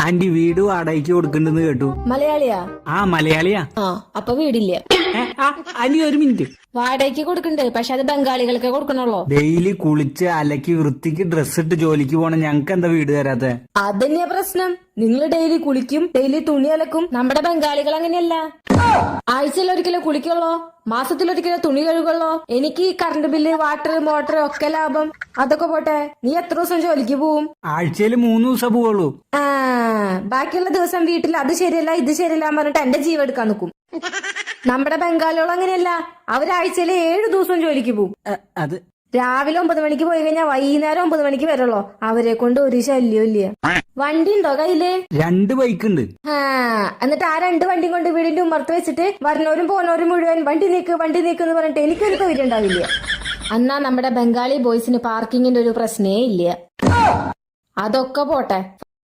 Anti വീട് വാടകയ്ക്ക് കൊടുക്കണ്ടെന്ന് കേട്ടു. മലയാളിയാ? ആ മലയാളിയാ. അപ്പൊ വീടില്ല. ആന്റി ഒരു മിനിറ്റ്. വാടകയ്ക്ക് കൊടുക്കണ്ട്, പക്ഷെ അത് ബംഗാളികൾക്ക് കൊടുക്കണുള്ളൂ. ഡെയിലി കുളിച്ച് അലക്കി വൃത്തിക്ക് ഡ്രസ് ഇട്ട് ജോലിക്ക് പോണ ഞങ്ങക്ക് എന്താ വീട് തരാത്തെ? അതന്നെയാ പ്രശ്നം. നിങ്ങൾ ഡെയിലി കുളിക്കും, ഡെയിലി തുണി അലക്കും. നമ്മുടെ ബംഗാളികൾ അങ്ങനെയല്ല. ആഴ്ചയിൽ ഒരിക്കലോ കുളിക്കുള്ളോ, മാസത്തിലൊരിക്കലോ തുണി കഴുകുള്ളോ. എനിക്ക് ഈ കറണ്ട് ബില്ല്, വാട്ടർ, മോട്ടർ ഒക്കെ ലാഭം. അതൊക്കെ പോട്ടെ, നീ എത്ര ദിവസം ജോലിക്ക് പോവും? ആഴ്ചയിൽ 3 ദിവസം പോവുള്ളൂ. ബാക്കിയുള്ള ദിവസം വീട്ടിൽ അത് ശരിയല്ല ഇത് ശരിയല്ല പറഞ്ഞിട്ട് എന്റെ ജീവൻ എടുക്കാൻ നിൽക്കും. നമ്മുടെ ബംഗാളികൾ അങ്ങനെയല്ല. അവരാഴ്ചയിൽ 7 ദിവസം ജോലിക്ക് പോവും. അത് രാവിലെ 9 മണിക്ക് പോയി കഴിഞ്ഞാൽ വൈകുന്നേരം 9 മണിക്ക് വരുള്ളൂ. അവരെ കൊണ്ട് ഒരു ശല്യം ഇല്ല. വണ്ടി ഉണ്ടോ കയ്യില്? 2 ബൈക്ക് ഉണ്ട്. എന്നിട്ട് ആ 2 വണ്ടിയും കൊണ്ട് വീടിന്റെ ഉമ്മർത്ത് വെച്ചിട്ട് വരുന്നവരും പോന്നവരും മുഴുവൻ വണ്ടി നീക്ക് എന്ന് പറഞ്ഞിട്ട് എനിക്കൊരു തൊഴിൽ ഉണ്ടാവില്ല. എന്നാ നമ്മുടെ ബംഗാളി ബോയ്സിന് പാർക്കിങ്ങിന്റെ ഒരു പ്രശ്നേ ഇല്ല. അതൊക്കെ പോട്ടെ,